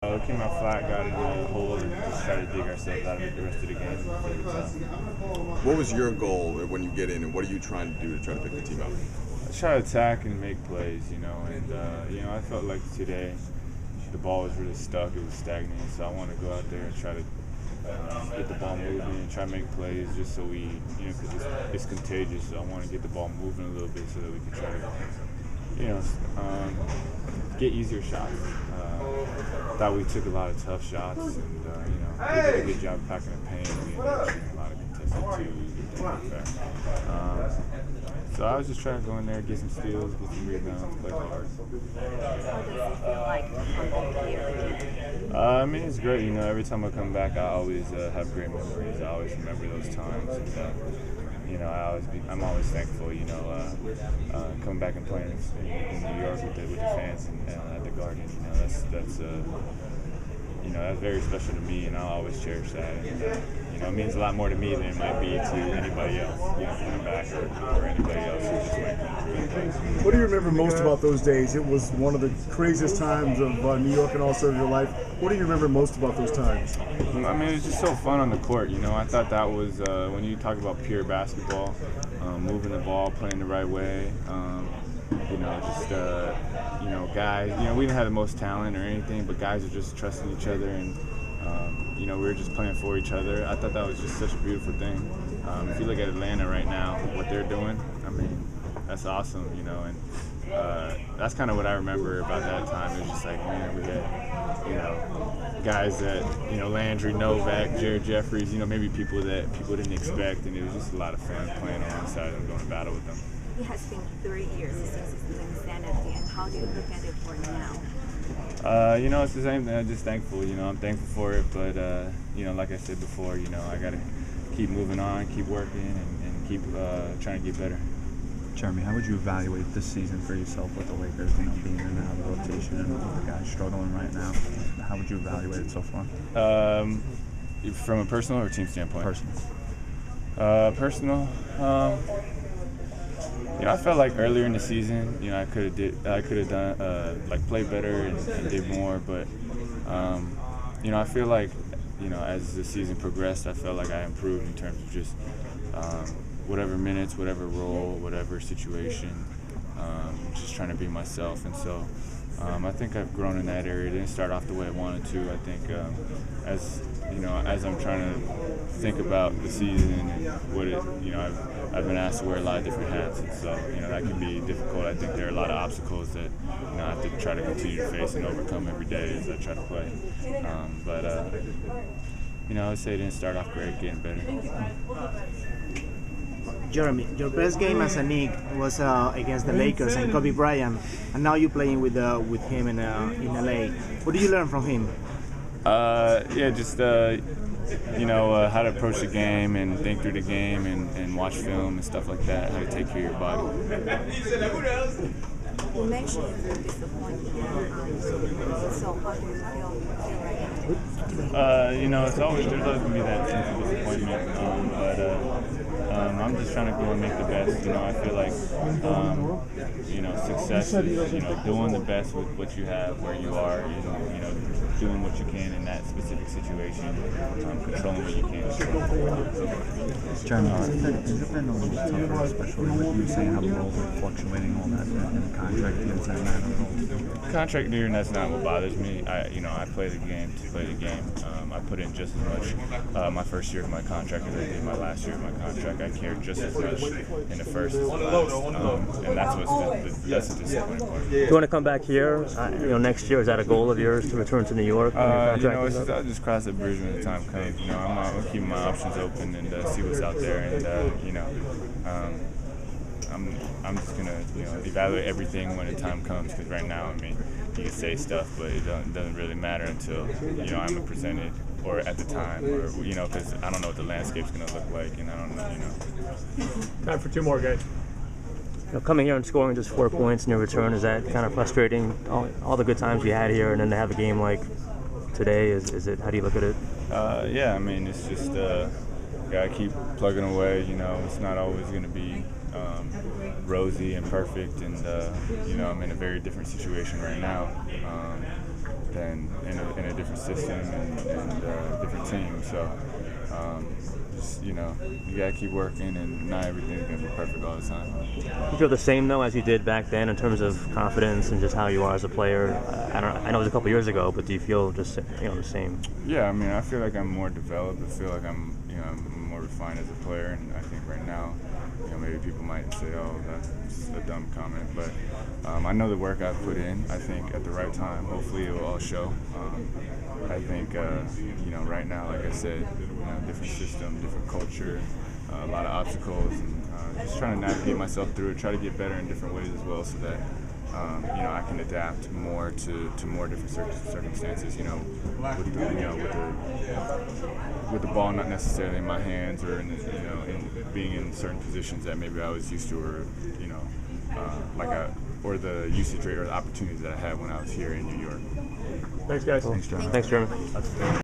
We came out flat, got in a hole, and just tried to dig ourselves out of it the rest of the game. What was your goal when you get in, and what are you trying to do to try to pick the team up? I try to attack and make plays, and I felt like today the ball was really stuck, it was stagnant, so I want to go out there and try to get the ball moving and try to make plays just so we, because it's contagious, so I want to get the ball moving a little bit so that we can try to, get easier shots. Thought we took a lot of tough shots, and we did a good job packing the paint. We ended up shooting a lot of contested twos. So I was just trying to go in there, get some steals, get some rebounds, play hard. How does it feel like to come back here? I mean, it's great. Every time I come back, I always have great memories. I always remember those times. And, I'm always thankful. Coming back and playing in New York with the fans and at the Garden. That's very special to me, and I'll always cherish that. And, it means a lot more to me than it might be to anybody else, coming back or anybody else who just might come. What do you remember most about those days? It was one of the craziest times of New York and also of your life. What do you remember most about those times? I mean, it was just so fun on the court. I thought that was when you talk about pure basketball, moving the ball, playing the right way. Guys. We didn't have the most talent or anything, but guys were just trusting each other, and we were just playing for each other. I thought that was just such a beautiful thing. If you look at Atlanta right now, what they're doing, I mean, that's awesome. And that's kind of what I remember about that time. It was just like, man, we had, guys that, Landry, Novak, Jared Jeffries, maybe people that people didn't expect, and it was just a lot of fun playing alongside them, going to battle with them. It has been 3 years since Linsanity, and how do you look at it for now? It's the same thing. I'm just thankful. I'm thankful for it, but like I said before, I got to keep moving on, keep working, and keep trying to get better. Jeremy, how would you evaluate this season for yourself with the Lakers, being in and out of the rotation and with the guys struggling right now? How would you evaluate it so far? From a personal or team standpoint? Personal. Personal. I felt like earlier in the season, I could have done played better and did more, but I feel like as the season progressed, I felt like I improved in terms of just whatever minutes, whatever role, whatever situation, just trying to be myself, and so I think I've grown in that area. It didn't start off the way I wanted to. I think as I'm trying to think about the season and what I've been asked to wear a lot of different hats, and so that can be difficult. I think there are a lot of obstacles that I have to try to continue to face and overcome every day as I try to play. I would say it didn't start off great, getting better. Jeremy, your best game as a Knick was against the Lakers and Kobe Bryant, and now you're playing with him in LA. What do you learn from him? How to approach the game and think through the game and watch film and stuff like that, how to take care of your body. You mentioned you're disappointed. So how do you feel right now? There's always going to be that sense of disappointment, but I'm just trying to go and make the best. I feel like, success is, doing the best with what you have, where you are, doing what you can in that specific situation, controlling what you can. Jeremy, has it been a little tougher, especially with you saying how the roles are fluctuating, all that, in the contract deals and that? Contract year, and that's not what bothers me. I play the game to play the game. I put in just as much my first year of my contract as I did my last year of my contract. I cared just as much in the first as the last, and that's the disappointing part. Do you want to come back here, next year? Is that a goal of yours to return to New York? I'll just cross that bridge when the time comes. I'm keeping my options open and see what's out there, and I'm just gonna evaluate everything when the time comes. Because right now, you can say stuff, but it doesn't really matter until I'm presented, or at the time, or because I don't know what the landscape's gonna look like, and I don't know. Time for two more, guys. Coming here and scoring just 4 points in your return, is that kind of frustrating? All the good times you had here, and then to have a game like today, is it? How do you look at it? It's just gotta keep plugging away. It's not always gonna be rosy and perfect, and I'm in a very different situation right now. than in a different system and different team. So, just, you know, you gotta keep working, and not everything's gonna be perfect all the time. You feel the same though as you did back then in terms of confidence and just how you are as a player? I know it was a couple years ago, but do you feel just the same? Yeah, I mean, I feel like I'm more developed. I feel like I'm more refined as a player, and I think right now, maybe people might say, "Oh, that's a dumb comment," but I know the work I've put in. I think at the right time, hopefully, it will all show. I think right now, like I said, different system, different culture, a lot of obstacles, and just trying to navigate myself through it. Try to get better in different ways as well, so that I can adapt more to more different circumstances. With the ball not necessarily in my hands, or in being in certain positions that maybe I was used to, or or the usage rate or the opportunities that I had when I was here in New York. Thanks, guys. Thanks, Jeremy. Thanks, Jeremy.